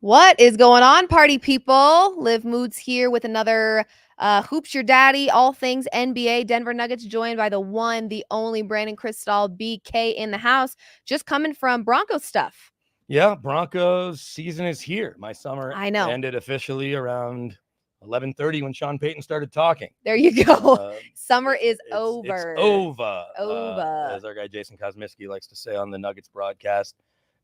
What is going on, party people? Liv Moods here with another Hoops Your Daddy, all things NBA. Denver Nuggets joined by the one, the only Brandon Crystal, BK in the house, just coming from Broncos stuff. Yeah, Broncos season is here. My summer I know. ended officially around 11:30 when Sean Payton started talking. There you go. Summer is over. It's over. Over. As our guy Jason Kosmiski likes to say on the Nuggets broadcast.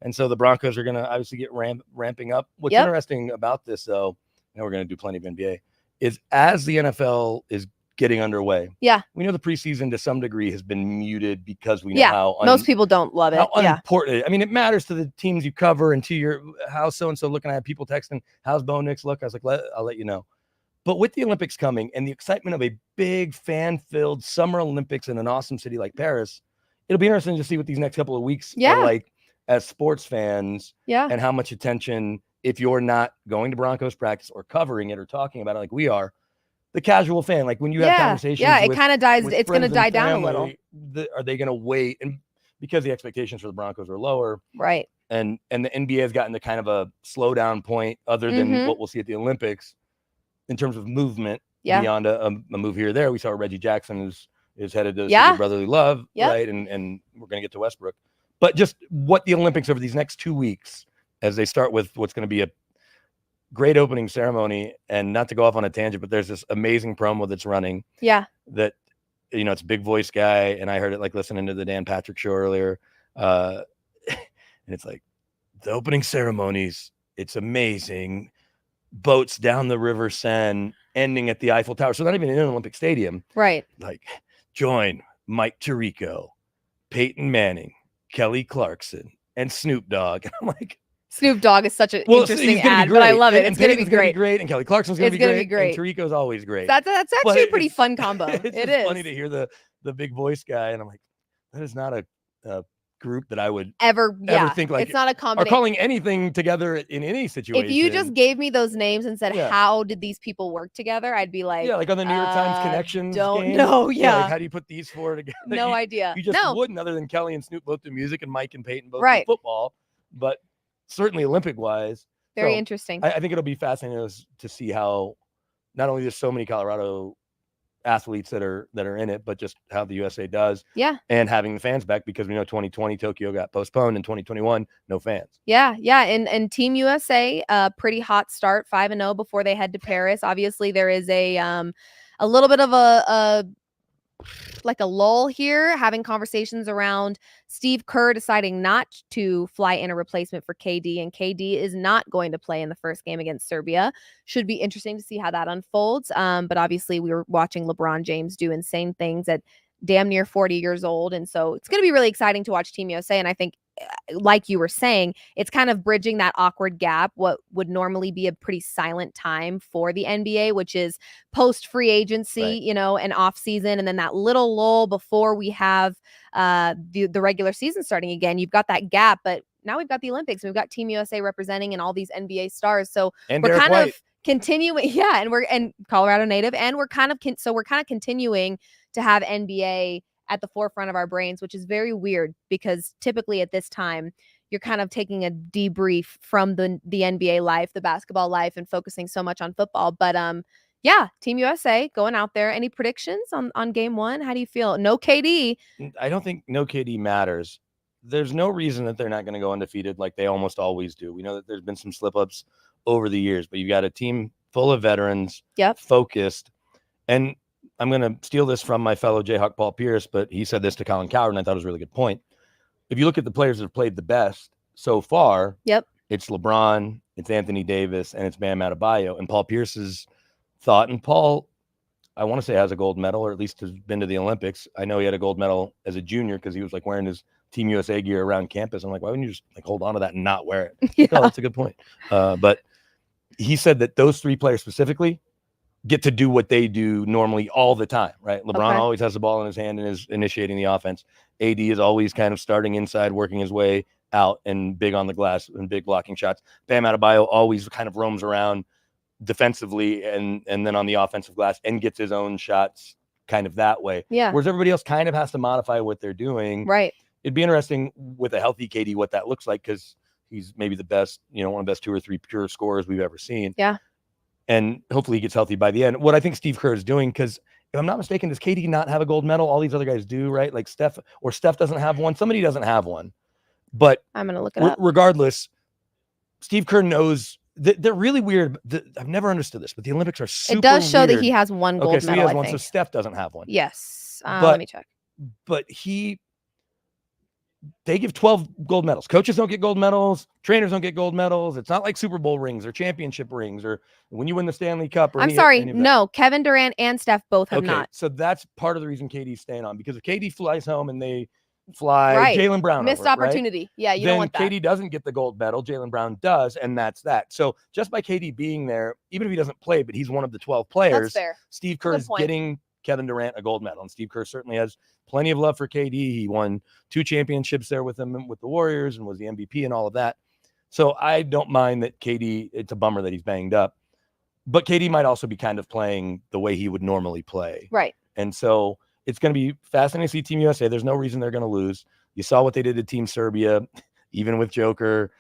And so the Broncos are going to obviously get ramping up. What's interesting about this, though, and we're going to do plenty of NBA, is as the NFL is getting underway. Yeah. We know the preseason to some degree has been muted because we know how most people don't love it. How unimportant. I mean, it matters to the teams you cover and to your how so-and-so looking at people texting, how's Bo Nix look? I was like, I'll let you know. But with the Olympics coming and the excitement of a big fan-filled Summer Olympics in an awesome city like Paris, it'll be interesting to see what these next couple of weeks are like as sports fans and how much attention, if you're not going to Broncos practice or covering it or talking about it like we are, the casual fan, like when you have conversations, it kind of dies. It's going to die down a little. Are they going to wait? And because the expectations for the Broncos are lower, right? And the NBA has gotten to kind of a slowdown point, other than what we'll see at the Olympics, in terms of movement beyond a move here or there. We saw Reggie Jackson is headed to brotherly love, right? And we're going to get to Westbrook, but just what the Olympics over these next 2 weeks, as they start with what's going to be a great opening ceremony, and not to go off on a tangent, but there's this amazing promo that's running. Yeah. That, it's a big voice guy, and I heard it like listening to the Dan Patrick show earlier. And it's like the opening ceremonies, it's amazing. Boats down the River Seine, ending at the Eiffel Tower. So not even in an Olympic stadium. Right. Like, join Mike Tirico, Peyton Manning, Kelly Clarkson, and Snoop Dogg. And I'm like, Snoop Dogg is such an interesting ad, but I love it. It's going to be great. And Kelly Clarkson's going to be great. And Tirico's always great. That's actually a pretty fun combo. It's funny to hear the big voice guy, and I'm like, that is not a group that I would ever think like. It's not a combination. Or calling anything together in any situation. If you just gave me those names and said, how did these people work together? I'd be like, like on the New York Times Connections. Don't know. Like, how do you put these four together? No idea. You just wouldn't, other than Kelly and Snoop both do music and Mike and Peyton both do football. But certainly Olympic wise, very interesting. I think it'll be fascinating to see how not only there's so many Colorado athletes that are in it, but just how the USA does. Yeah. And having the fans back, because we know 2020 Tokyo got postponed, and 2021 no fans. Yeah. And Team USA, pretty hot start, 5-0 before they head to Paris. Obviously, there is a little bit of a lull here, having conversations around Steve Kerr deciding not to fly in a replacement for KD, and KD is not going to play in the first game against Serbia. Should be interesting to see how that unfolds. But obviously we were watching LeBron James do insane things at damn near 40 years old. And so it's going to be really exciting to watch Team USA. And I think, like you were saying, it's kind of bridging that awkward gap, what would normally be a pretty silent time for the NBA, which is post free agency, and off season. And then that little lull before we have the regular season starting again. You've got that gap, but now we've got the Olympics and we've got Team USA representing and all these NBA stars. So we're kind of continuing. Yeah. And Colorado native, and we're kind of continuing to have NBA at the forefront of our brains, which is very weird because typically at this time you're kind of taking a debrief from the NBA life, the basketball life, and focusing so much on football. But Team USA going out there. Any predictions on game one? How do you feel? No KD. I don't think no KD matters. There's no reason that they're not going to go undefeated like they almost always do. We know that there's been some slip-ups over the years, but you've got a team full of veterans, focused. And I'm going to steal this from my fellow Jayhawk Paul Pierce, but he said this to Colin Cowherd, and I thought it was a really good point. If you look at the players that have played the best so far, it's LeBron, it's Anthony Davis, and it's Bam Adebayo. And Paul Pierce's thought, and Paul, I want to say, has a gold medal, or at least has been to the Olympics. I know he had a gold medal as a junior because he was like wearing his Team USA gear around campus. I'm like, why wouldn't you just like hold on to that and not wear it? Oh, that's a good point. But he said that those three players specifically get to do what they do normally all the time, right? LeBron always has the ball in his hand and is initiating the offense. AD is always kind of starting inside, working his way out, and big on the glass and big blocking shots. Bam Adebayo always kind of roams around defensively and then on the offensive glass and gets his own shots kind of that way. Yeah. Whereas everybody else kind of has to modify what they're doing. Right. It'd be interesting with a healthy KD what that looks like, because He's maybe the best, one of the best 2 or 3 pure scorers we've ever seen. Yeah. And hopefully he gets healthy by the end. What I think Steve Kerr is doing, because if I'm not mistaken, does KD not have a gold medal? All these other guys do, right? Like Steph doesn't have one. Somebody doesn't have one. But I'm going to look it up. Regardless, Steve Kerr knows that they're really weird. I've never understood this, but the Olympics are super weird. It does show that he has one gold medal, so he has one, so Steph doesn't have one. Yes. Let me check. But they give 12 gold medals. Coaches don't get gold medals. Trainers don't get gold medals. It's not like Super Bowl rings or championship rings or when you win the Stanley Cup. Or I'm sorry. No, Kevin Durant and Steph both have not. So that's part of the reason KD's staying on, because if KD flies home and they fly Jaylen Brown missed opportunity. Right? Yeah, you don't want that. Then KD doesn't get the gold medal. Jaylen Brown does, and that's that. So just by KD being there, even if he doesn't play, but he's one of the 12 players, that's fair. Steve Kerr is getting Kevin Durant a gold medal, and Steve Kerr certainly has plenty of love for KD. He won 2 championships there with him with the Warriors and was the MVP and all of that. So I don't mind that KD, it's a bummer that he's banged up, but KD might also be kind of playing the way he would normally play. Right. And so it's going to be fascinating to see Team USA. There's no reason they're going to lose. You saw what they did to Team Serbia, even with Joker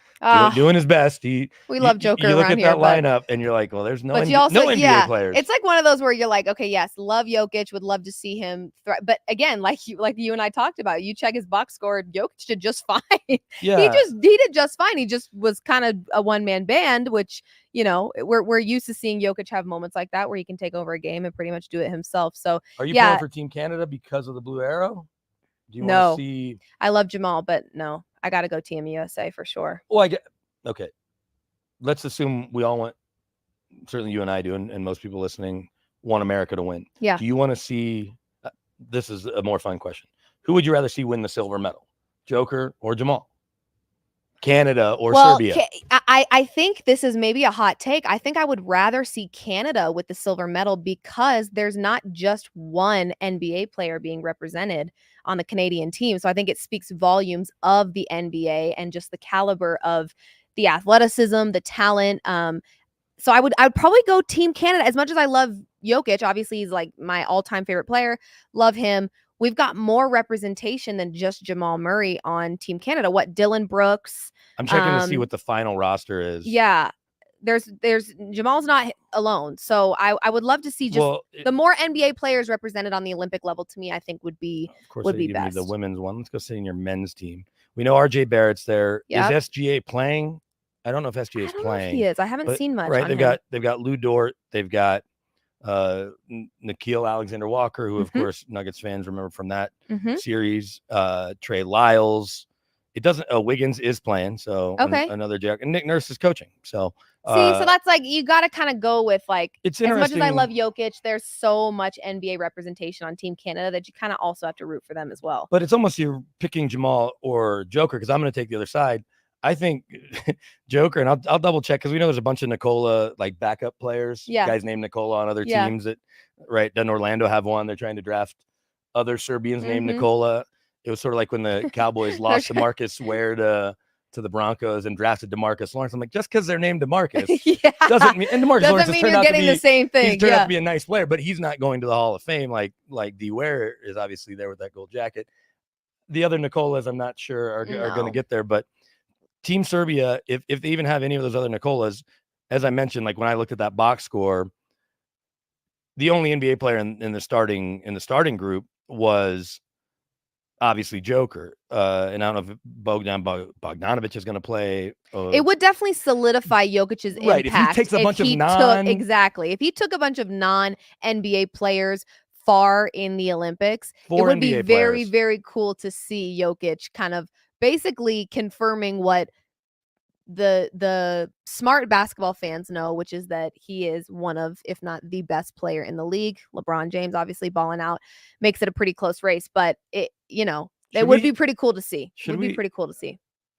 doing his best. We love Joker. You look at that lineup and you're like, well, there's no NBA players. It's like one of those where you're like, okay, yes, love Jokic, would love to see him. But again, like you and I talked about, you check his box score, Jokic did just fine. Yeah. he did just fine. He just was kind of a one-man band, which, we're used to seeing Jokic have moments like that where he can take over a game and pretty much do it himself. So are you pulling for Team Canada because of the blue arrow? Do you want to see? I love Jamal, but no, I got to go Team USA for sure. Well, okay. Let's assume we all want, certainly you and I do, and most people listening want America to win. Yeah. Do you want to see, this is a more fun question. Who would you rather see win the silver medal? Joker or Jamal? Canada or Serbia? I think this is maybe a hot take. I think I would rather see Canada with the silver medal because there's not just one NBA player being represented on the Canadian team. So I think it speaks volumes of the NBA and just the caliber of the athleticism, the talent. So I would probably go Team Canada. As much as I love Jokic, obviously he's like my all-time favorite player. Love him. We've got more representation than just Jamal Murray on Team Canada. What, Dylan Brooks? I'm checking to see what the final roster is. Yeah. There's Jamal's not alone. So I would love to see the more NBA players represented on the Olympic level, to me, I think would be best. The women's one. Let's go see in your men's team. We know RJ Barrett's there. Yep. Is SGA playing? I don't know if SGA is playing. He is. I haven't seen much. Right. They've got Lou Dort. They've got Nickeil Alexander-Walker, who of course Nuggets fans remember from that series. Trey Lyles. It doesn't. Wiggins is playing, so another Jack, and Nick Nurse is coaching. So so that's like you got to kind of go with like. It's as much as I love Jokic, there's so much NBA representation on Team Canada that you kind of also have to root for them as well. But it's almost you're picking Jamal or Joker, because I'm going to take the other side. I think Joker, and I'll double check because we know there's a bunch of Nikola like backup players. Yeah, guys named Nikola on other teams that Doesn't Orlando have one? They're trying to draft other Serbians named Nikola. It was sort of like when the Cowboys lost DeMarcus Ware to the Broncos and drafted DeMarcus Lawrence. I'm like, just because they're named DeMarcus doesn't mean, and DeMarcus Lawrence mean you're getting the same thing. He's turned out to be a nice player, but he's not going to the Hall of Fame like D Ware is obviously there with that gold jacket. The other Nikolas, I'm not sure are going to get there, but Team Serbia, if they even have any of those other Nikolas, as I mentioned, like when I looked at that box score, the only NBA player in the starting group was obviously Joker. And I don't know if Bogdanovic is going to play. It would definitely solidify Jokic's impact. If he takes a bunch of if he took a bunch of non-NBA players far in the Olympics, it would be very, very cool to see Jokic kind of basically confirming what the smart basketball fans know, which is that he is one of, if not the best player in the league. LeBron James obviously balling out makes it a pretty close race, but it would be pretty cool to see.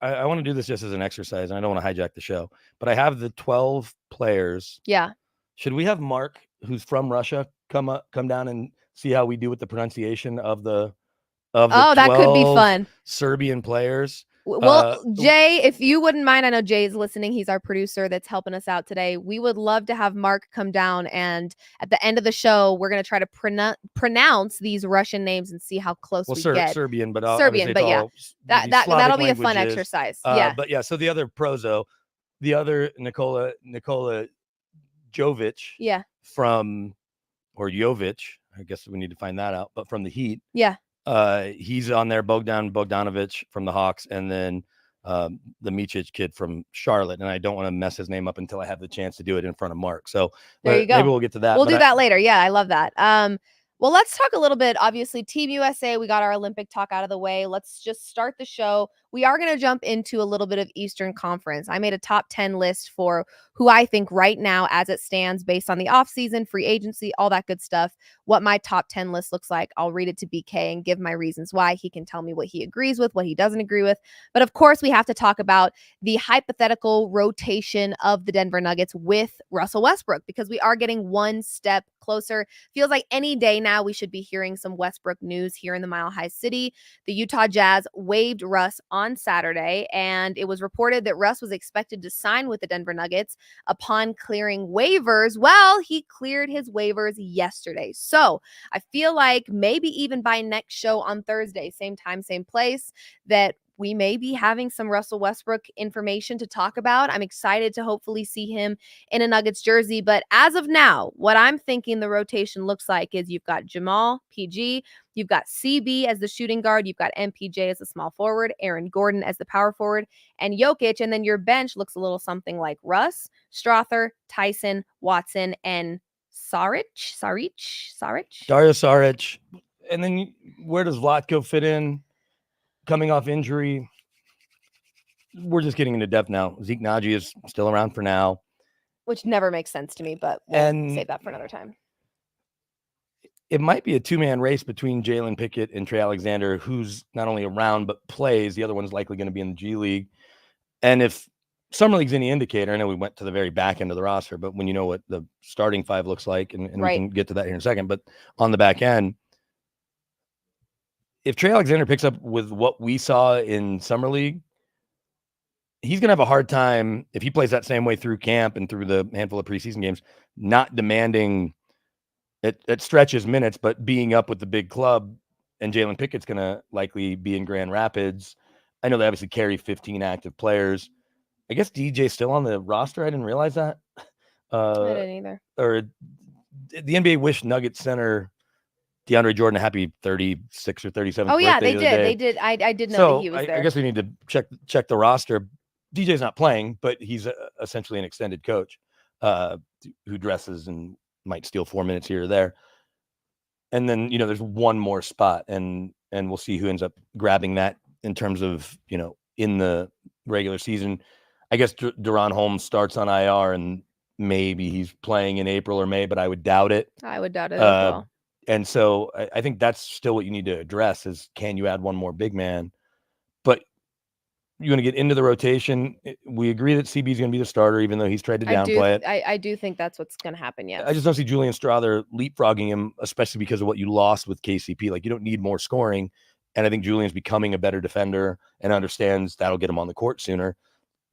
I want to do this just as an exercise, and I don't want to hijack the show, but I have the 12 players. Yeah. Should we have Mark, who's from Russia, come down and see how we do with the pronunciation of the that could be fun. Serbian players? Well, Jay, if you wouldn't mind, I know Jay's listening. He's our producer that's helping us out today. We would love to have Mark come down, and at the end of the show, we're going to try to pronounce these Russian names and see how close we get. Serbian, but Serbian, but yeah, that'll be a fun exercise. Yeah, but yeah. So the other prozo, the other Nikola Jovic, yeah, from or Jovic, I guess we need to find that out. But from the Heat, yeah. He's on there. Bogdanovic from the Hawks, and then the Micic kid from Charlotte. And I don't want to mess his name up until I have the chance to do it in front of Mark. So there you go. Maybe we'll get to that. We'll do that later. Yeah, I love that. Well, let's talk a little bit. Obviously, Team USA, we got our Olympic talk out of the way. Let's just start the show. We are going to jump into a little bit of Eastern Conference. I made a top 10 list for who I think right now, as it stands, based on the offseason, free agency, all that good stuff, what my top 10 list looks like. I'll read it to BK and give my reasons why. He can tell me what he agrees with, what he doesn't agree with. But of course, we have to talk about the hypothetical rotation of the Denver Nuggets with Russell Westbrook, because we are getting one step closer. Feels like any day now we should be hearing some Westbrook news here in the Mile High City. The Utah Jazz waived Russ on Saturday, and it was reported that Russ was expected to sign with the Denver Nuggets upon clearing waivers. Well, he cleared his waivers yesterday. So I feel like maybe even by next show on Thursday, same time, same place, that we may be having some Russell Westbrook information to talk about. I'm excited to hopefully see him in a Nuggets jersey. But as of now, what I'm thinking the rotation looks like is you've got Jamal, PG, you've got CB as the shooting guard, you've got MPJ as the small forward, Aaron Gordon as the power forward, and Jokic. And then your bench looks a little something like Russ, Strother, Tyson, Watson, and Dario Saric. And then where does Vlatko fit in? Coming off injury, we're just getting into depth now. Zeke Naji is still around for now, which never makes sense to me, but we'll save that for another time. It might be a two-man race between Jalen Pickett and Trey Alexander, who's not only around but plays. The other one's likely going to be in the G League. And if Summer League's any indicator, I know we went to the very back end of the roster, but when you know what the starting five looks like, and right, we can get to that here in a second, but on the back end, if Trey Alexander picks up with what we saw in Summer League, he's going to have a hard time, if he plays that same way through camp and through the handful of preseason games, not demanding it stretches minutes, but being up with the big club. And Jalen Pickett's going to likely be in Grand Rapids. I know they obviously carry 15 active players. I guess DJ's still on the roster. I didn't realize that. I didn't either. Or the NBA wished Nuggets center DeAndre Jordan a happy 36 or 37th. Oh yeah, they did. I did know that he was there. I guess we need to check the roster. DJ's not playing, but he's essentially an extended coach who dresses and might steal 4 minutes here or there. And then, there's one more spot, and we'll see who ends up grabbing that in terms of, in the regular season. I guess Deron Holmes starts on IR, and maybe he's playing in April or May, but I would doubt it. I would doubt it as well. And so I think that's still what you need to address is, can you add one more big man? But you want to get into the rotation. We agree that CB is going to be the starter, even though he's tried to downplay it. I do think that's what's going to happen, yes. I just don't see Julian Strother leapfrogging him, especially because of what you lost with KCP. Like, you don't need more scoring. And I think Julian's becoming a better defender and understands that'll get him on the court sooner.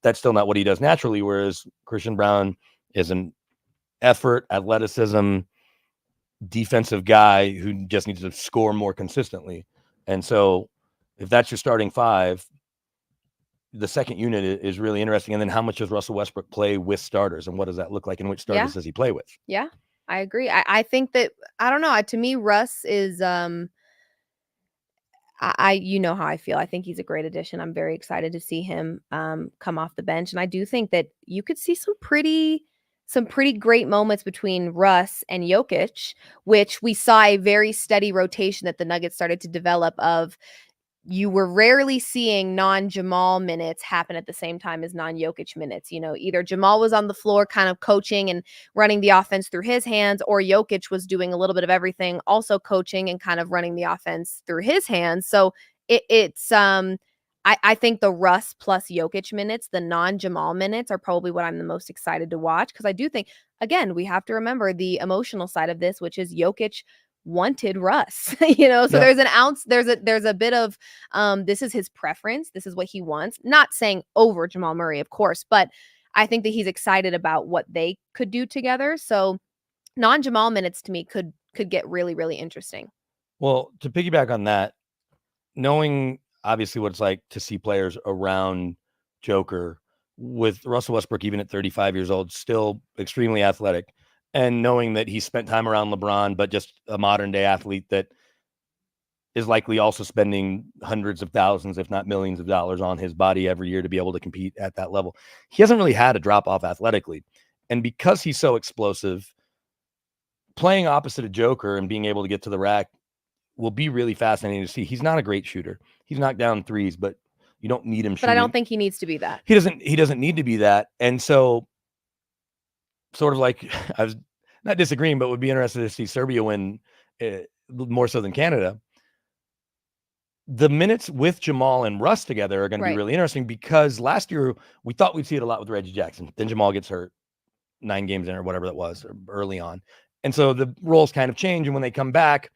That's still not what he does naturally, whereas Christian Braun is an effort, athleticism, defensive guy who just needs to score more consistently. And so if that's your starting five, the second unit is really interesting. And then how much does Russell Westbrook play with starters, and what does that look like, and which starters does he play with? Yeah, I agree. I think that, I don't know, to me, Russ is, you know how I feel. I think he's a great addition. I'm very excited to see him come off the bench. And I do think that you could see some pretty great moments between Russ and Jokic, which we saw a very steady rotation that the Nuggets started to develop of. You were rarely seeing non-Jamal minutes happen at the same time as non-Jokic minutes. Either Jamal was on the floor kind of coaching and running the offense through his hands, or Jokic was doing a little bit of everything, also coaching and kind of running the offense through his hands. So I think the Russ plus Jokic minutes, the non-Jamal minutes, are probably what I'm the most excited to watch, because I do think, again, we have to remember the emotional side of this, which is Jokic wanted Russ, you know, so there's an ounce, there's a bit of, this is his preference. This is what he wants. Not saying over Jamal Murray, of course, but I think that he's excited about what they could do together. So non-Jamal minutes to me could get really, really interesting. Well, to piggyback on that, knowing obviously what it's like to see players around Joker, with Russell Westbrook, even at 35 years old, still extremely athletic, and knowing that he spent time around LeBron, but just a modern day athlete that is likely also spending hundreds of thousands, if not millions of dollars on his body every year to be able to compete at that level. He hasn't really had a drop off athletically. And because he's so explosive, playing opposite of Joker and being able to get to the rack will be really fascinating to see. He's not a great shooter. He's knocked down threes, but you don't need him shooting. But I don't think he needs to be that. He doesn't need to be that. And so sort of like, I was not disagreeing, but would be interested to see Serbia win more so than Canada. The minutes with Jamal and Russ together are going to be really interesting, because last year we thought we'd see it a lot with Reggie Jackson. Then Jamal gets hurt 9 games in or whatever that was, or early on. And so the roles kind of change. And when they come back,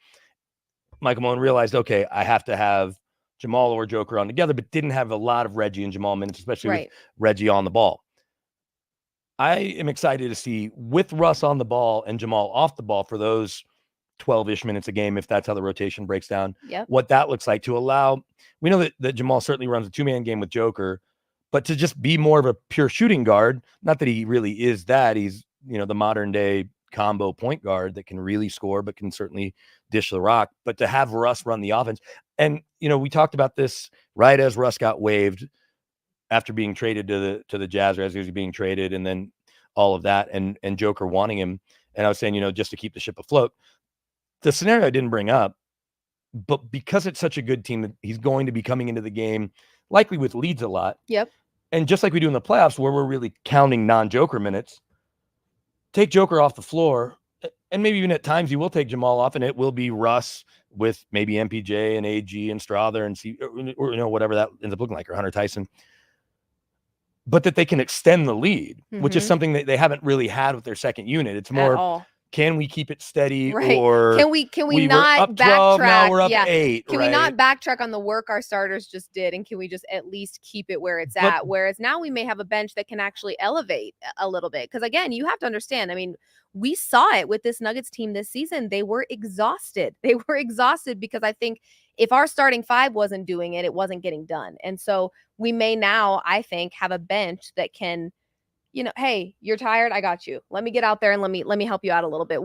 Michael Malone realized, okay, I have to have Jamal or Joker on together, but didn't have a lot of Reggie and Jamal minutes, especially with Reggie on the ball. I am excited to see, with Russ on the ball and Jamal off the ball for those 12-ish minutes a game, if that's how the rotation breaks down, what that looks like to allow. We know that Jamal certainly runs a 2-man game with Joker, but to just be more of a pure shooting guard, not that he really is that. He's, the modern day combo point guard that can really score, but can certainly dish the rock. But to have Russ run the offense, and we talked about this right as Russ got waived after being traded to the Jazz, or as he was being traded, and then all of that, and Joker wanting him. And I was saying, just to keep the ship afloat. The scenario I didn't bring up, but because it's such a good team that he's going to be coming into the game likely with leads a lot. Yep. And just like we do in the playoffs, where we're really counting non-Joker minutes, take Joker off the floor, and maybe even at times you will take Jamal off, and it will be Russ with maybe MPJ and AG and Strother and or whatever that ends up looking like, or Hunter Tyson. But that they can extend the lead, which is something that they haven't really had with their second unit. It's more, can we keep it steady, or can we not backtrack? Now we're up 8. Can we not backtrack on the work our starters just did, and can we just at least keep it where it's at? Whereas now we may have a bench that can actually elevate a little bit. Because again, you have to understand, I mean, we saw it with this Nuggets team this season. They were exhausted. Because I think if our starting 5 wasn't doing it, it wasn't getting done. And so we may now, I think, have a bench that can, hey, you're tired, I got you. Let me get out there and let me help you out a little bit.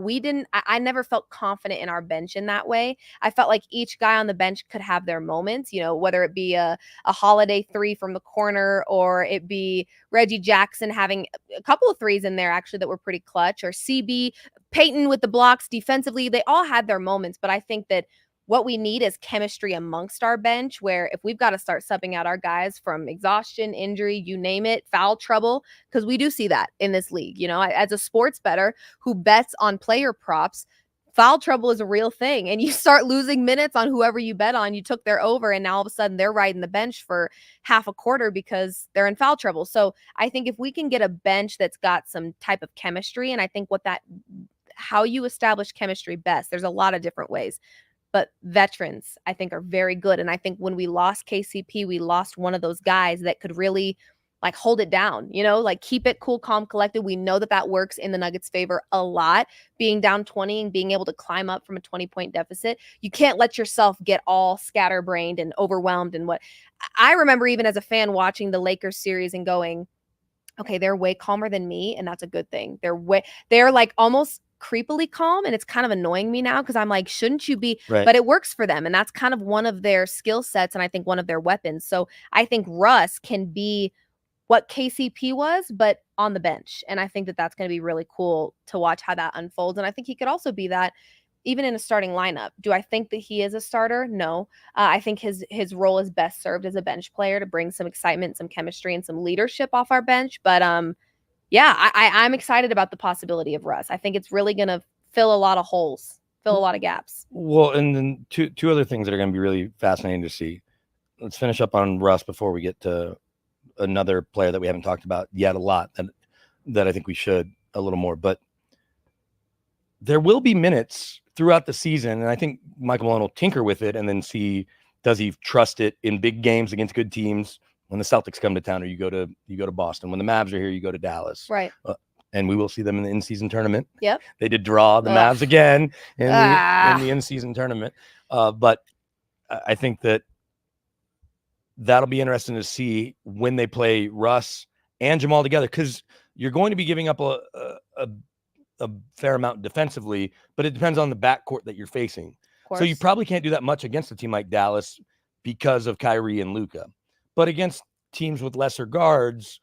I never felt confident in our bench in that way. I felt like each guy on the bench could have their moments, whether it be a Holiday 3 from the corner, or it be Reggie Jackson having a couple of threes in there actually that were pretty clutch, or CB Peyton with the blocks defensively. They all had their moments, but I think that what we need is chemistry amongst our bench, where if we've got to start subbing out our guys from exhaustion, injury, you name it, foul trouble, because we do see that in this league. As a sports bettor who bets on player props, foul trouble is a real thing. And you start losing minutes on whoever you bet on. You took their over, and now all of a sudden they're riding the bench for half a quarter because they're in foul trouble. So I think if we can get a bench that's got some type of chemistry, and I think how you establish chemistry best, there's a lot of different ways. But veterans, I think, are very good. And I think when we lost KCP, we lost one of those guys that could really hold it down, keep it cool, calm, collected. We know that works in the Nuggets' favor a lot, being down 20 and being able to climb up from a 20-point deficit. You can't let yourself get all scatterbrained and overwhelmed. And what I remember, even as a fan, watching the Lakers series and going, okay, they're way calmer than me, and that's a good thing. They're almost creepily calm, and it's kind of annoying me now, because I'm like, shouldn't you be? Right. But it works for them, and that's kind of one of their skill sets, and I think one of their weapons. So I think Russ can be what KCP was, but on the bench, and I think that's going to be really cool to watch how that unfolds. And I think he could also be that even in a starting lineup. Do I think that he is a starter? No. I think his role is best served as a bench player to bring some excitement, some chemistry, and some leadership off our bench. But yeah, I'm excited about the possibility of Russ. I think it's really going to fill a lot of holes, fill a lot of gaps. Well, and then two other things that are going to be really fascinating to see. Let's finish up on Russ before we get to another player that we haven't talked about yet a lot, that I think we should a little more. But there will be minutes throughout the season, and I think Michael Malone will tinker with it and then see, does he trust it in big games against good teams? When the Celtics come to town, or you go to Boston. When the Mavs are here, you go to Dallas. Right. And we will see them in the in-season tournament. Yep. They did draw the Mavs again in the in-season tournament. But I think that'll be interesting to see when they play Russ and Jamal together, because you're going to be giving up a fair amount defensively, but it depends on the backcourt that you're facing. So you probably can't do that much against a team like Dallas because of Kyrie and Luka. But against teams with lesser guards,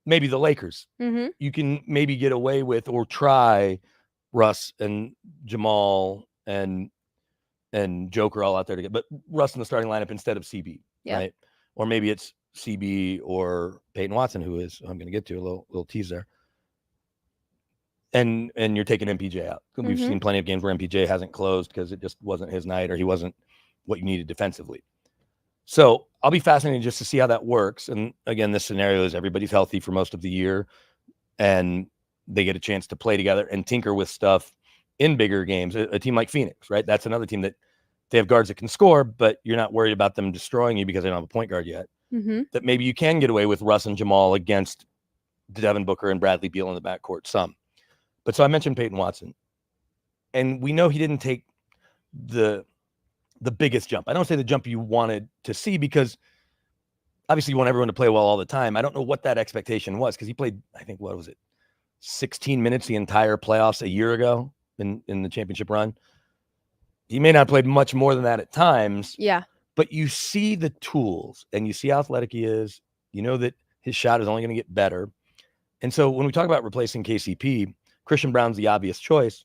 maybe the Lakers, you can maybe get away with, or try Russ and Jamal and Joker all out there together, but Russ in the starting lineup instead of CB, right? Or maybe it's CB or Peyton Watson, who I'm going to get to a little tease there. And you're taking MPJ out. We've seen plenty of games where MPJ hasn't closed because it just wasn't his night, or he wasn't what you needed defensively. So I'll be fascinated just to see how that works. And again, this scenario is everybody's healthy for most of the year, and they get a chance to play together and tinker with stuff in bigger games. A team like Phoenix, right? That's another team that they have guards that can score, but you're not worried about them destroying you because they don't have a point guard yet. That maybe you can get away with Russ and Jamal against Devin Booker and Bradley Beal in the backcourt some. But so I mentioned Peyton Watson, and we know he didn't take the biggest jump. I don't say the jump you wanted to see, because obviously you want everyone to play well all the time. I don't know what that expectation was, because he played, I think, 16 minutes the entire playoffs a year ago in the championship run. He may not have played much more than that at times. Yeah. But you see the tools, and you see how athletic he is. You know that his shot is only going to get better. And so when we talk about replacing KCP, Christian Brown's the obvious choice.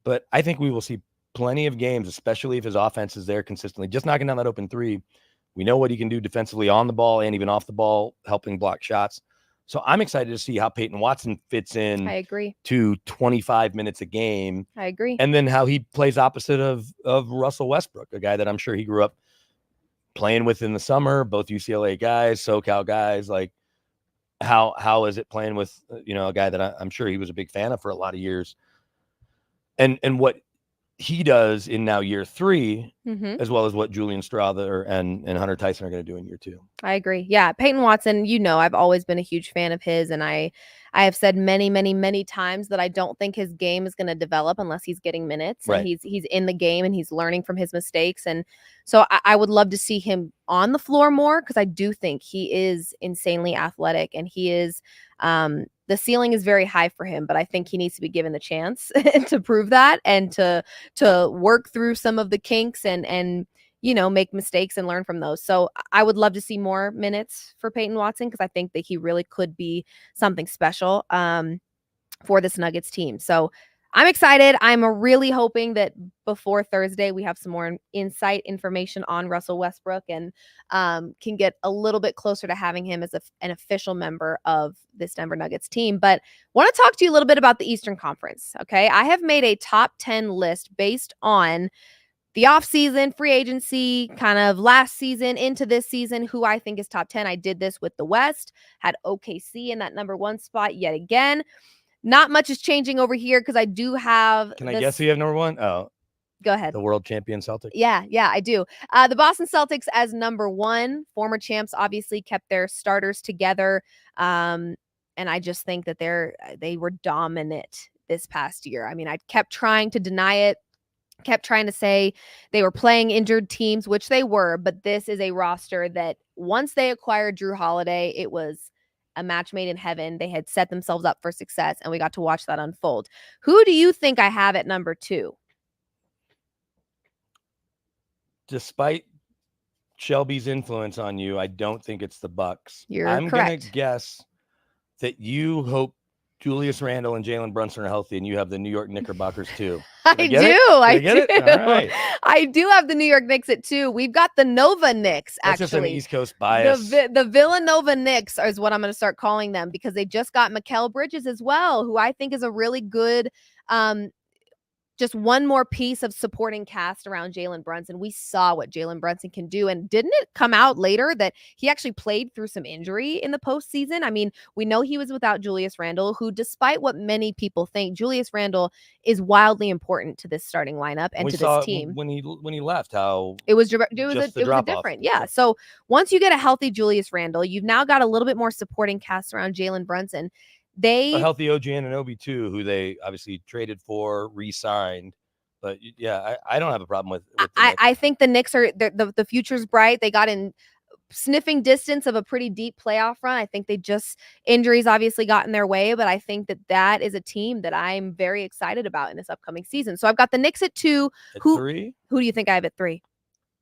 But I think we will see plenty of games, especially if his offense is there consistently, just knocking down that open three. We know what he can do defensively on the ball and even off the ball, helping block shots. So I'm excited to see how Peyton Watson fits in. I agree. To 25 minutes a game. I agree. And then how he plays opposite of Russell Westbrook, a guy that I'm sure he grew up playing with in the summer, both UCLA guys, SoCal guys. Like, how is it playing with, a guy that I'm sure he was a big fan of for a lot of years, and what he does in now year 3, as well as what Julian Strawther and Hunter Tyson are going to do in year 2. I agree. Yeah. Peyton Watson, I've always been a huge fan of his. And I have said many, many, many times that I don't think his game is going to develop unless he's getting minutes. Right. And he's in the game and he's learning from his mistakes. And so I would love to see him on the floor more, because I do think he is insanely athletic, and he is the ceiling is very high for him, but I think he needs to be given the chance to prove that, and to work through some of the kinks and make mistakes and learn from those. So I would love to see more minutes for Peyton Watson, because I think that he really could be something special for this Nuggets team. So I'm excited. I'm really hoping that before Thursday, we have some more insight information on Russell Westbrook, and can get a little bit closer to having him as an official member of this Denver Nuggets team. But want to talk to you a little bit about the Eastern Conference. Okay. I have made a top 10 list based on the offseason, free agency, kind of last season into this season, who I think is top 10. I did this with the West, had OKC in that number 1 spot yet again. Not much is changing over here, because I do have. Can I guess who you have number 1? Oh, go ahead. The world champion Celtics. Yeah, I do. The Boston Celtics as number 1. Former champs obviously kept their starters together, and I just think that they were dominant this past year. I mean, I kept trying to deny it. Kept trying to say they were playing injured teams, which they were, but this is a roster that once they acquired Drew Holiday, it was a match made in heaven. They had set themselves up for success, and we got to watch that unfold. Who do you think I have at number 2? Despite Shelby's influence on you, I don't think it's the Bucks. I'm going to guess that you hope Julius Randle and Jalen Brunson are healthy, and you have the New York Knickerbockers too. I do. All right. I do have the New York Knicks at 2. We've got the Nova Knicks, actually. That's just an East Coast bias. The Villanova Knicks is what I'm going to start calling them, because they just got Mikal Bridges as well, who I think is a really good just one more piece of supporting cast around Jalen Brunson. We saw what Jalen Brunson can do. And didn't it come out later that he actually played through some injury in the postseason? I mean, we know he was without Julius Randle, who, despite what many people think, Julius Randle is wildly important to this starting lineup and to this team. When he left, how it was a different. Yeah. So once you get a healthy Julius Randle, you've now got a little bit more supporting cast around Jalen Brunson. A healthy OG Anunoby too, who they obviously traded for, re-signed. But yeah, I don't have a problem with the Knicks. I think the Knicks are the future's bright. They got in sniffing distance of a pretty deep playoff run. I think injuries obviously got in their way, but I think that is a team that I'm very excited about in this upcoming season. So I've got the Knicks at 2. At 3? Who do you think I have at 3?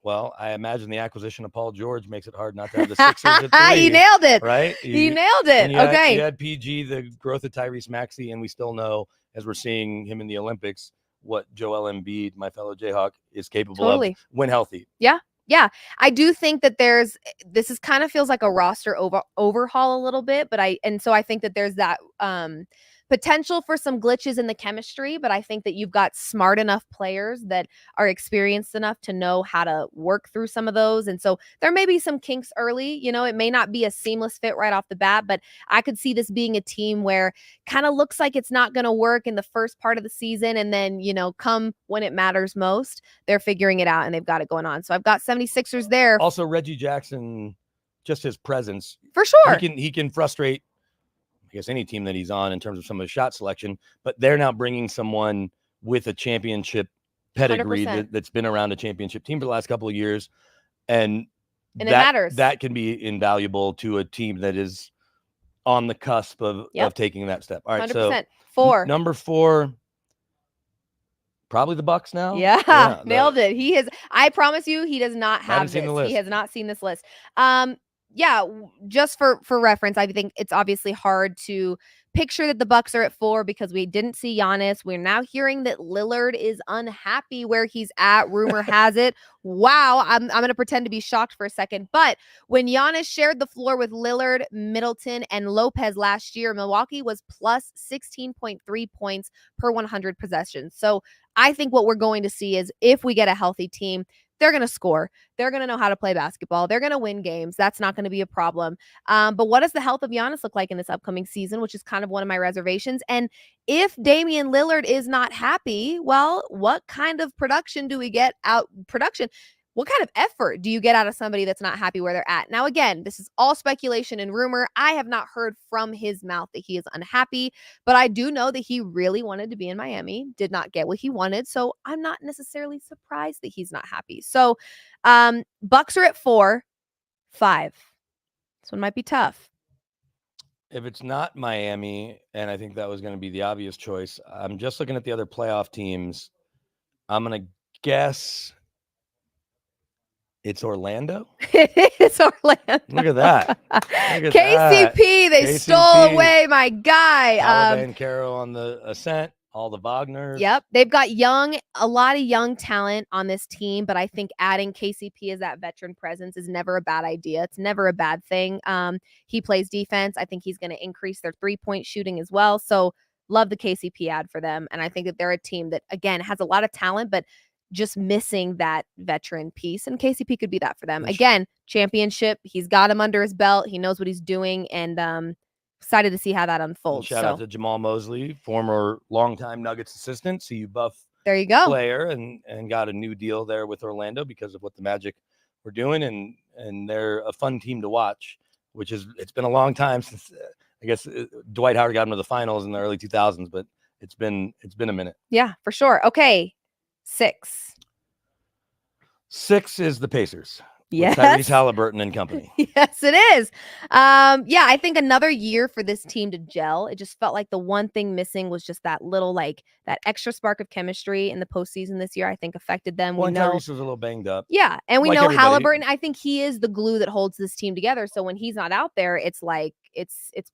Well, I imagine the acquisition of Paul George makes it hard not to have the Sixers at 3. He nailed it. Right? He nailed it. Okay. You had PG, the growth of Tyrese Maxey, and we still know, as we're seeing him in the Olympics, what Joel Embiid, my fellow Jayhawk, is capable of when healthy. Yeah. Yeah, I do think that this is kind of feels like a roster overhaul a little bit, so I think that there's that potential for some glitches in the chemistry, but I think that you've got smart enough players that are experienced enough to know how to work through some of those. And so there may be some kinks early, it may not be a seamless fit right off the bat, but I could see this being a team where kind of looks like it's not going to work in the first part of the season. And then, come when it matters most, they're figuring it out and they've got it going on. So I've got 76ers there. Also, Reggie Jackson, just his presence. For sure. He can frustrate, I guess, any team that he's on in terms of some of the shot selection, but they're now bringing someone with a championship pedigree that's been around a championship team for the last couple of years. And it matters. That can be invaluable to a team that is on the cusp of taking that step. All right. 100%. So 4. Number 4, probably the Bucks now. Yeah, nailed it. I promise you, he does not have this. He has not seen this list. Yeah, just for reference, I think it's obviously hard to picture that the Bucks are at 4 because we didn't see Giannis. We're now hearing that Lillard is unhappy where he's at. Rumor has it. Wow, I'm going to pretend to be shocked for a second. But when Giannis shared the floor with Lillard, Middleton, and Lopez last year, Milwaukee was plus 16.3 points per 100 possessions. So I think what we're going to see is if we get a healthy team, they're going to score. They're going to know how to play basketball. They're going to win games. That's not going to be a problem. But what does the health of Giannis look like in this upcoming season, which is kind of one of my reservations? And if Damian Lillard is not happy, well, what kind of production do we get out? What kind of effort do you get out of somebody that's not happy where they're at? Now, again, this is all speculation and rumor. I have not heard from his mouth that he is unhappy, but I do know that he really wanted to be in Miami, did not get what he wanted. So I'm not necessarily surprised that he's not happy. So Bucks are at 4, 5. This one might be tough. If it's not Miami, and I think that was going to be the obvious choice, I'm just looking at the other playoff teams. I'm going to guess it's Orlando. It's Orlando. Look at that. KCP, they stole away my guy. And Caro on the ascent, all the Wagners. Yep. They've got a lot of young talent on this team, but I think adding KCP as that veteran presence is never a bad idea. It's never a bad thing. He plays defense. I think he's going to increase their 3-point shooting as well. So love the KCP ad for them. And I think that they're a team that, again, has a lot of talent, but just missing that veteran piece, and KCP could be that for them. Again, championship, he's got him under his belt, he knows what he's doing, and excited to see how that unfolds. And shout out to Jamal Mosley, former longtime Nuggets assistant, CU Buff there you go player, and got a new deal there with Orlando because of what the Magic were doing, and they're a fun team to watch, it's been a long time since I guess Dwight Howard got into the finals in the early 2000s, but it's been a minute. Yeah, for sure. Okay. 6 is the Pacers. Yes. Tyrese Halliburton and company. Yes, it is. Yeah, I think another year for this team to gel. It just felt like the one thing missing was just that little, that extra spark of chemistry in the postseason this year, I think affected them. Well, Tyrese was a little banged up. Yeah, and we know everybody. Halliburton, I think he is the glue that holds this team together. So when he's not out there, it's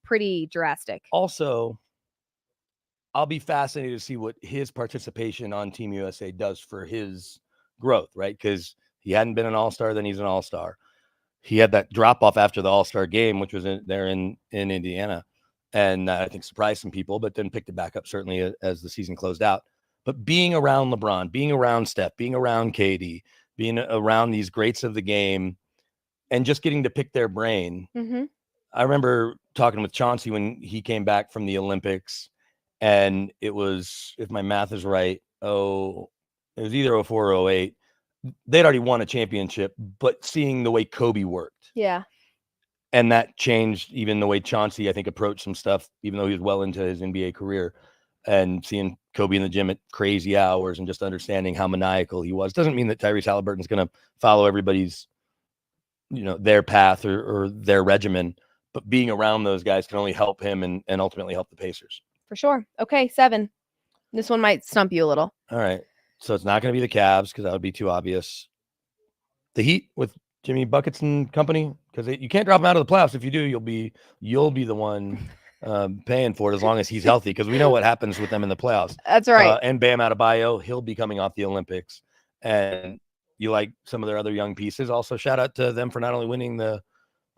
pretty drastic. Also, I'll be fascinated to see what his participation on Team USA does for his growth, right? Because he hadn't been an all-star, then he's an all-star. He had that drop-off after the all-star game, which was there in Indiana, and I think surprised some people, but then picked it back up certainly as the season closed out. but being around LeBron, being around Steph, being around KD, being around these greats of the game, and just getting to pick their brain. Mm-hmm. I remember talking with Chauncey when he came back from the Olympics, and it was, if my math is right, it was either 04 or 08. They'd already won a championship, but seeing the way Kobe worked. Yeah. And that changed even the way Chauncey, I think, approached some stuff, even though he was well into his NBA career. And seeing Kobe in the gym at crazy hours and just understanding how maniacal he was. Doesn't mean that Tyrese Halliburton's going to follow everybody's, their path or their regimen, but being around those guys can only help him and ultimately help the Pacers. For sure. Okay, 7. This one might stump you a little. All right. So it's not going to be the Cavs because that would be too obvious. The Heat with Jimmy Buckets and company, because you can't drop him out of the playoffs. If you do, you'll be the one paying for it as long as he's healthy, because we know what happens with them in the playoffs. That's right. And Bam Adebayo, he'll be coming off the Olympics, and you like some of their other young pieces. Also, shout out to them for not only winning the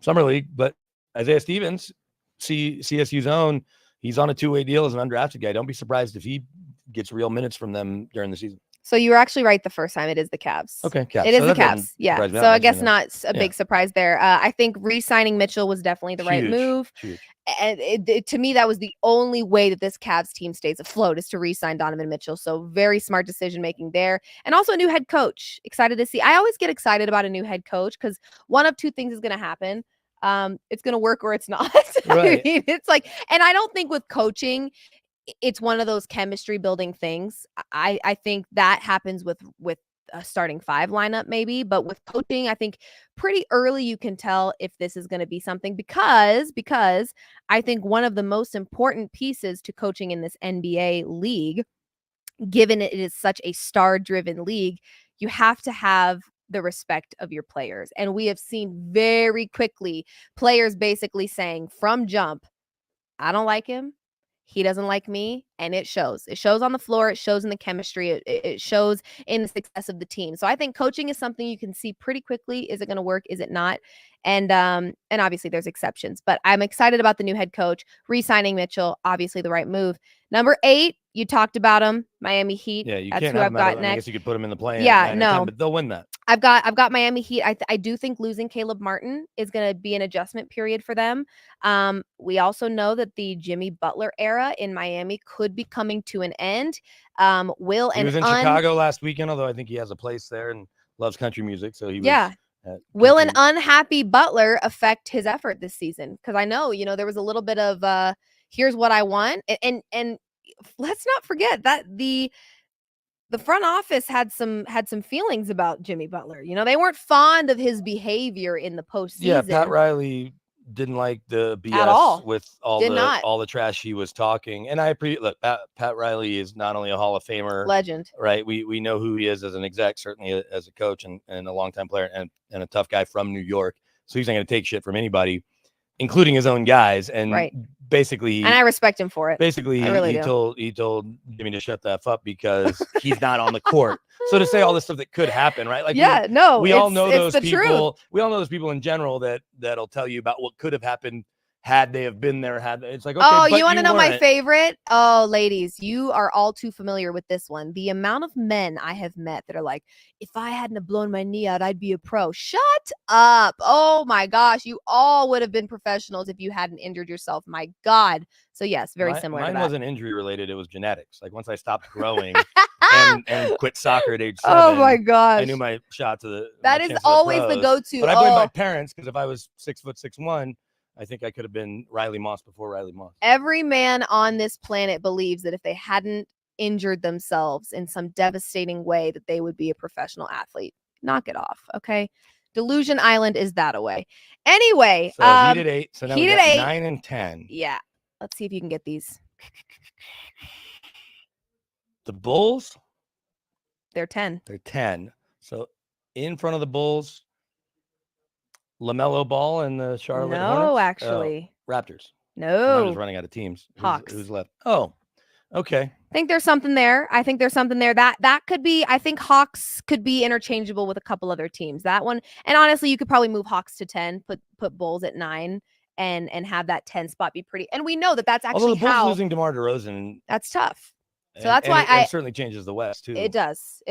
Summer League, but Isaiah Stevens, CSU's own, he's on a 2-way deal as an undrafted guy. Don't be surprised if he gets real minutes from them during the season. So you were actually right the first time. It is the Cavs. Okay, Cavs. It is the Cavs. Yeah. So I guess not a big surprise there. I think re-signing Mitchell was definitely the right move. Huge. And to me, that was the only way that this Cavs team stays afloat, is to re-sign Donovan Mitchell. So very smart decision making there. And also a new head coach. Excited to see. I always get excited about a new head coach because one of two things is going to happen. It's going to work or it's not. Right. I mean, it's like, and I don't think with coaching, it's one of those chemistry building things. I think that happens with a starting 5 lineup maybe, but with coaching, I think pretty early you can tell if this is going to be something, because I think one of the most important pieces to coaching in this NBA league, given it is such a star-driven league, you have to have the respect of your players. And we have seen very quickly players basically saying from jump, I don't like him, he doesn't like me, and it shows. It shows on the floor. It shows in the chemistry. It shows in the success of the team. So I think coaching is something you can see pretty quickly. Is it going to work? Is it not? And obviously there's exceptions, but I'm excited about the new head coach, re-signing Mitchell, obviously the right move. Number 8, you talked about him, Miami Heat. Yeah, you That's can't who have I've them got next. I guess you could put them in the play. Yeah, no, but they'll win that. I've got Miami Heat. I do think losing Caleb Martin is going to be an adjustment period for them. We also know that the Jimmy Butler era in Miami could be coming to an end. He was in Chicago last weekend, although I think he has a place there and loves country music. So he was. Will an unhappy Butler affect his effort this season? Because I know, there was a little bit of here's what I want, and let's not forget that the front office had some feelings about Jimmy Butler. They weren't fond of his behavior in the postseason. Yeah, Pat Riley didn't like the BS at all. With all the trash he was talking. And I appreciate, look, Pat Riley is not only a Hall of Famer legend, right? We know who he is as an exec, certainly as a coach and a longtime player and a tough guy from New York. So he's not going to take shit from anybody, including his own guys. And basically, and I respect him for it. Basically, he told Jimmy to shut the F up because he's not on the court. So to say all this stuff that could happen, right? Like, we all know those people. Truth. We all know those people in general that'll tell you about what could have happened had they have been there. It's like, okay, oh, you want to know my favorite? Oh, ladies, you are all too familiar with this one. The amount of men I have met that are like, if I hadn't have blown my knee out, I'd be a pro. Shut up. Oh my gosh. You all would have been professionals if you hadn't injured yourself. My God. So yes, very similar. Mine wasn't injury related. It was genetics. Like once I stopped growing and quit soccer at age 7. Oh my gosh. I knew my shot to the. That is always the go-to. But I blame my parents, because if I was 6'6'1", I think I could have been Riley Moss before Riley Moss. Every man on this planet believes that if they hadn't injured themselves in some devastating way, that they would be a professional athlete. Knock it off, okay? Delusion Island is that away. Anyway, so Heat at 8. So now we got 9 and 10. Yeah. Let's see if you can get these. The Bulls? They're 10. They're 10. So in front of the Bulls, LaMelo Ball and the Charlotte Hornets? No, actually. Raptors. No. I'm just running out of teams. Hawks. Who's left? Oh, okay. I think there's something there. That could be, I think Hawks could be interchangeable with a couple other teams. That one, and honestly, you could probably move Hawks to 10, put Bulls at 9, and have that 10 spot be pretty. And we know that that's actually although the Bulls losing DeMar DeRozan. That's tough. So that's why it certainly changes the West too. It does.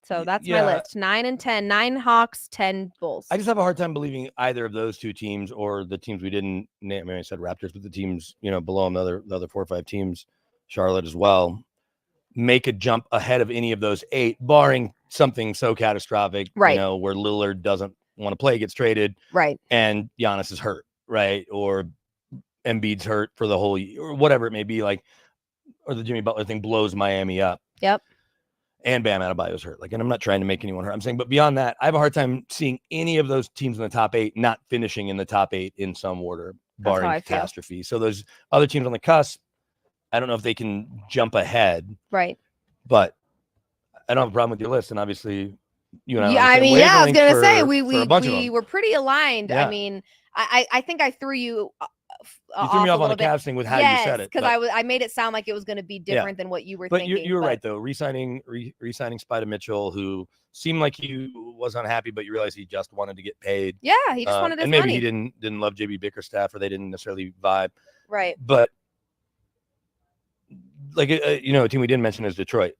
So that's my list: 9 and 10, 9 Hawks, 10 Bulls. I just have a hard time believing either of those two teams, or the teams we didn't name. I mean, I said Raptors, but the teams below them, the other 4 or 5 teams, Charlotte as well, make a jump ahead of any of those 8, barring something so catastrophic, right? Where Lillard doesn't want to play, gets traded, right? And Giannis is hurt, right? Or Embiid's hurt for the whole year, or whatever it may be, like, or the Jimmy Butler thing blows Miami up. Yep. And Bam Adebayo's hurt. Like, and I'm not trying to make anyone hurt. I'm saying, but beyond that, I have a hard time seeing any of those teams in the top 8 not finishing in the top 8 in some order, barring catastrophe. So those other teams on the cusp, I don't know if they can jump ahead. Right. But I don't have a problem with your list, and obviously you and I. Yeah, I was gonna say we were pretty aligned. Yeah. I mean, I think I threw you. You threw me off on the Cavs thing with how you said it, because I made it sound like it was going to be different than what you were thinking. But you were right though. Re-signing Spider Mitchell, who seemed like he was unhappy, but you realize he just wanted to get paid. Yeah, he just wanted his and maybe money. He didn't love JB Bickerstaff, or they didn't necessarily vibe. Right. But like a team we didn't mention is Detroit.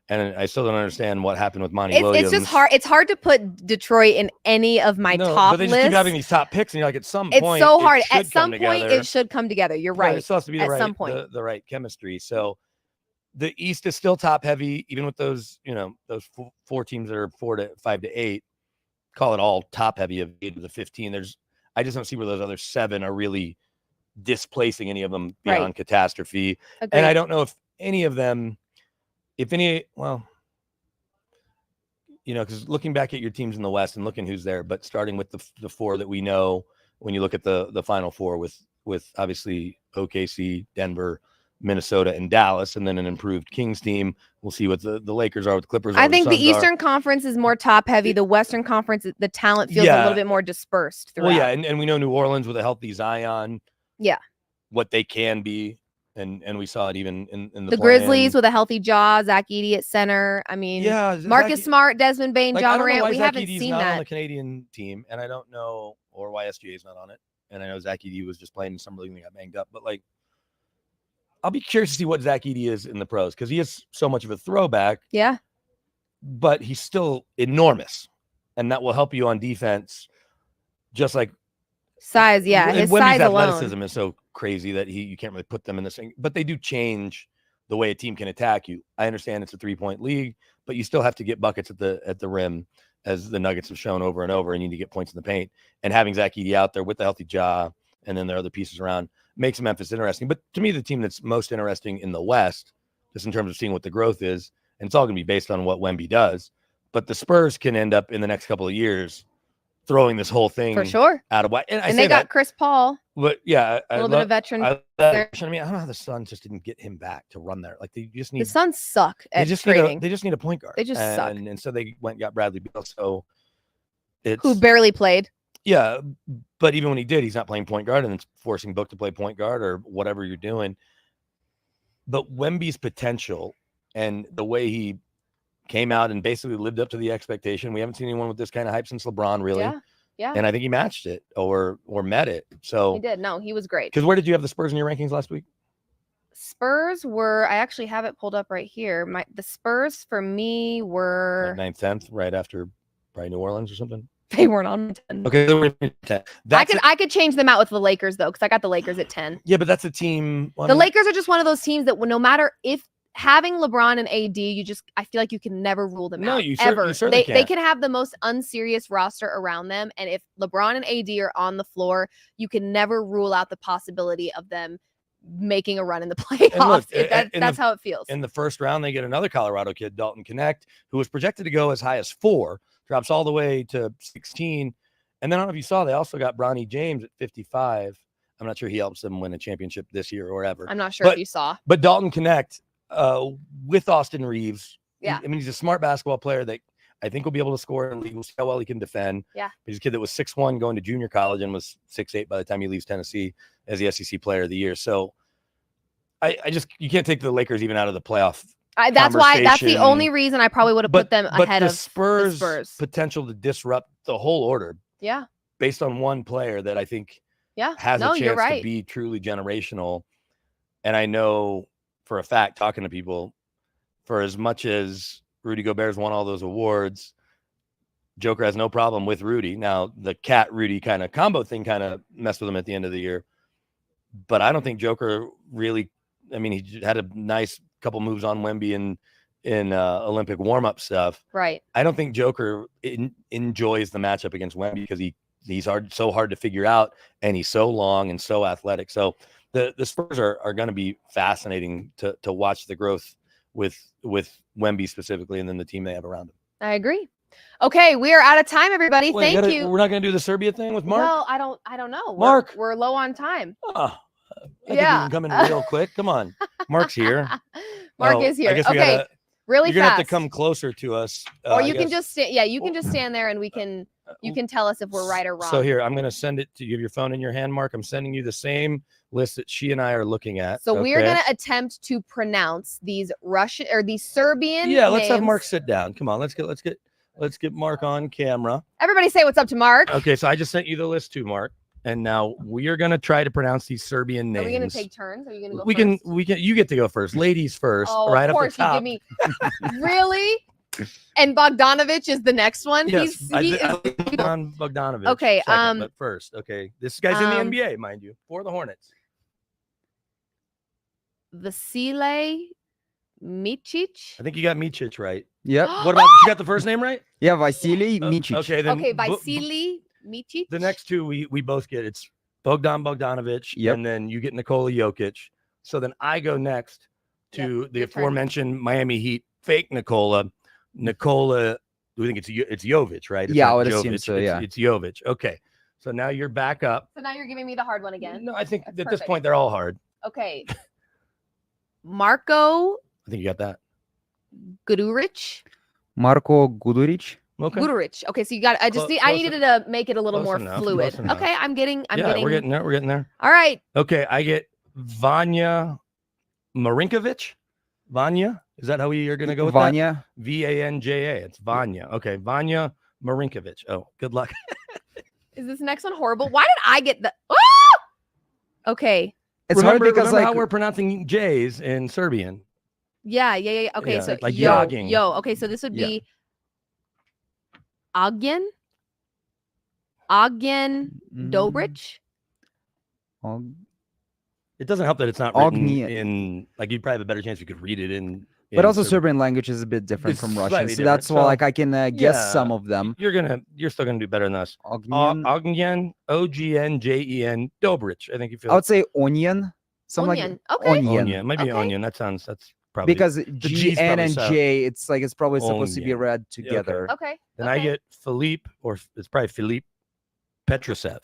And I still don't understand what happened with Monty Williams. It's just hard. It's hard to put Detroit in any of my top but they just keep having these top picks, and you're like, at some point, it's so hard. At some point, it should come together. You're right. It still has to be the right chemistry. So the East is still top heavy, even with those those 4 teams that are 5 to 8. Call it all top heavy of 8 of the 15. I just don't see where those other 7 are really displacing any of them beyond catastrophe. Agreed. And I don't know if any of them. If any, well, because looking back at your teams in the West and looking who's there, but starting with the 4 that we know, when you look at the final 4 with obviously OKC, Denver, Minnesota, and Dallas, and then an improved Kings team. We'll see what the Lakers are, what the Clippers are. I think the Eastern Conference is more top heavy. The Western Conference, the talent feels a little bit more dispersed throughout. Well, yeah, and we know New Orleans with a healthy Zion. Yeah. What they can be. And we saw it even in the Grizzlies with a healthy Jaw, Zach Edey at center. I mean, Marcus Smart, Desmond Bane, John Morant. We haven't seen that on the Canadian team, and I don't know, or why SGA is not on it. And I know Zach Edey was just playing in summer league and got banged up. But like, I'll be curious to see what Zach Edey is in the pros, because he is so much of a throwback. Yeah, but he's still enormous, and that will help you on defense, just like size. Yeah, his size alone. Athleticism is so crazy that you can't really put them in the same, but they do change the way a team can attack you. I understand it's a 3-point league, but you still have to get buckets at the rim, as the Nuggets have shown over and over, and you need to get points in the paint. And having Zach Edey out there with the healthy jaw, and then there are other pieces around, makes Memphis interesting. But to me, the team that's most interesting in the West, just in terms of seeing what the growth is, and it's all going to be based on what Wemby does, but the Spurs can end up in the next couple of years throwing this whole thing for sure out of whack. And they got Chris Paul. But yeah, a little bit of veteran. I mean, I don't know how the Suns just didn't get him back to run there. Like, they just need. The Suns suck at trading. They just need a point guard. They just suck. And so they went and got Bradley Beal. So who barely played. Yeah, but even when he did, he's not playing point guard, and it's forcing Book to play point guard or whatever you're doing. But Wemby's potential and the way he came out and basically lived up to the expectation. We haven't seen anyone with this kind of hype since LeBron, really. Yeah. And I think he matched it or met it. So he did. No, he was great. Because where did you have the Spurs in your rankings last week? Spurs were, I actually have it pulled up right here. The Spurs for me were 9th, 10th, right after probably New Orleans or something. They weren't on 10. Okay, they were 10. I could change them out with the Lakers though, because I got the Lakers at 10. Yeah, but that's a team. The Lakers are just one of those teams that no matter if having LeBron and AD, I feel like you can never rule them out. No, you certainly can't. They can have the most unserious roster around them, and if LeBron and AD are on the floor, you can never rule out the possibility of them making a run in the playoffs. That's how it feels. In the first round, they get another Colorado kid, Dalton Connect, who was projected to go as high as 4, drops all the way to 16. And then I don't know if you saw, they also got Bronny James at 55. I'm not sure he helps them win a championship this year or ever. I'm not sure if you saw. But Dalton Connect, with Austin Reeves. Yeah. I mean, he's a smart basketball player that I think will be able to score in the league. We'll see how well he can defend. Yeah. He's a kid that was 6'1" going to junior college and was 6'8" by the time he leaves Tennessee as the SEC player of the year. So you can't take the Lakers even out of the playoff. That's the only reason I probably would have put them ahead of the Spurs potential to disrupt the whole order. Yeah. Based on one player that I think has a chance to be truly generational. And I know for a fact, talking to people, for as much as Rudy Gobert's won all those awards, Joker has no problem with Rudy. Now, the Cat Rudy kind of combo thing kind of messed with him at the end of the year. But I don't think Joker really, I mean, he had a nice couple moves on Wemby in Olympic warm-up stuff. Right. I don't think Joker enjoys the matchup against Wemby because he's so hard to figure out, and he's so long and so athletic. So the Spurs are going to be fascinating to watch the growth with Wemby specifically, and then the team they have around him. I agree. Okay, we are out of time, everybody. Thank you. We're not going to do the Serbia thing with Mark? Well, I don't know. Mark. We're low on time. I think we can come in real quick. Come on. Mark's here. Mark is here. Okay. Really you're fast. You're going to have to come closer to us. Or you can just you can just stand there and you can tell us if we're right or wrong. So here, I'm going to send it to you. Have your phone in your hand, Mark. I'm sending you the same list that she and I are looking at. So we are going to attempt to pronounce these Russian or these Serbian names. Let's have Mark sit down. Come on, let's get Mark on camera. Everybody say what's up to Mark. Okay, so I just sent you the list too, Mark. And now we are going to try to pronounce these Serbian names. Are we going to take turns? Are you going to go first? We can. You get to go first. Ladies first. Oh, right of course, up the you give me really. And Bogdanovich is the next one. Yes, I like on Bogdanovich. Okay. But first, okay, this guy's in the NBA, mind you, for the Hornets. Vasile Micic. I think you got Micic right. Yep. What about you got the first name right? Yeah, Vasily Micic. Okay, then. Okay, Vasily Micic. The next two we both get. It's Bogdanovich, and then you get Nikola Jokic. So then I go next to the aforementioned Miami Heat fake Nikola. Do we think it's Jovic, right? I would assume so. Yeah, it's Jovic. Okay, so now you're back up. So now you're giving me the hard one again. No, I think at this point they're all hard. Okay. Marco. I think you got that. Guduric. Marco Guduric. Okay. Guduric. Okay, so you got. I needed to make it a little more fluid. Okay, I'm getting. We're getting there. We're getting there. All right. Okay, I get Vanya Marinkovic. Vanya, is that how we are going to go with Vanya? That? Vanja. It's Vanya. Okay, Vanya Marinkovic. Oh, good luck. Is this next one horrible? Why did I get the? Oh! Okay. It's hard because remember how we're pronouncing J's in Serbian. Yeah. Okay, so like yo. Okay, so this would be Agyen Dobric. It doesn't help that it's not written in, like, you'd probably have a better chance you could read it in but also Serbian language is a bit different from Russian, so that's why I can guess some of them. You're still gonna do better than us. Ognen, Ognen, Dobric. I think you feel. I would say onion. Onion. Okay. Onion. Might be onion. That's probably because G, N, and J. It's probably supposed to be read together. Okay. Then I get Philippe, or it's probably Philippe Petrushev.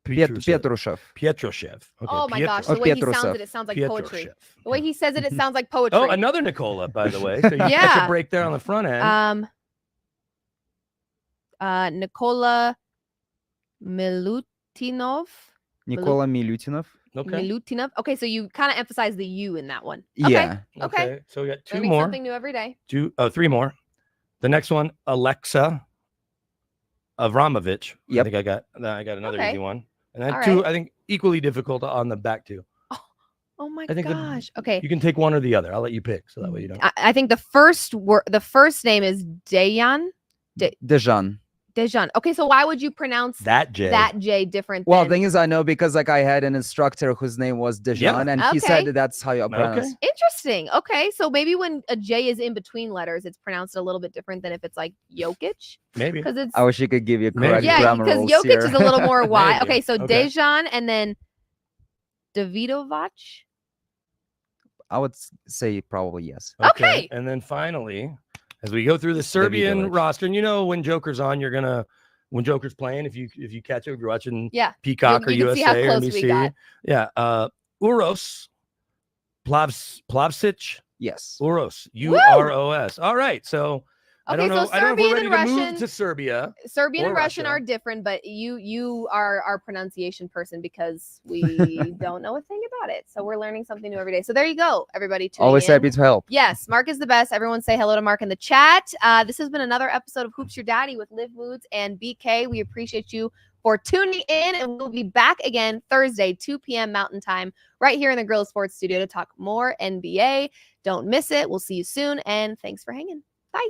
Pietrushev. Okay, oh my gosh, the way he sounds it sounds like poetry. The way he says it sounds like poetry. Oh, another Nikola, by the way. So you catch a break there on the front end. Nikola Milutinov. Nikola Milutinov. Okay. Milutinov. Okay, so you kind of emphasize the U in that one. Yeah. Okay. So we got two Learning more. Something new every day. Three more. The next one, Alexa Avramovich. Yep. I think I got another easy one. And then two, I think equally difficult on the back two. Oh my gosh. Okay. You can take one or the other. I'll let you pick, so that way you don't. I think the first name is Dejan. Dejan. Okay, so why would you pronounce that J different? Well, the thing is, I know because I had an instructor whose name was Dejan, and he said that's how you pronounce. Interesting. Okay, so maybe when a J is in between letters, it's pronounced a little bit different than if it's like Jokic. Maybe because it's. I wish you could give you correct grammar because rules Jokic here. is a little more Y. Okay, so Dejan and then Davidovac. I would say probably yes. Okay. And then finally, as we go through the Serbian roster, and when Joker's on, when Joker's playing, if you catch it, if you're watching Peacock or USA or NBC. Uros Plavsic. Yes. Uros. Uros. All right. So I don't know. So I don't know if we're ready Russian, to move to Serbia. Serbian and Russian are different, but you are our pronunciation person because we don't know a thing about it. So we're learning something new every day. So there you go, everybody. Always happy to help. Yes, Mark is the best. Everyone say hello to Mark in the chat. This has been another episode of Hoops Your Daddy with Liv Moods and BK. We appreciate you for tuning in, and we'll be back again Thursday, 2 p.m. Mountain Time, right here in the Guerilla Sports Studio to talk more NBA. Don't miss it. We'll see you soon, and thanks for hanging. Bye.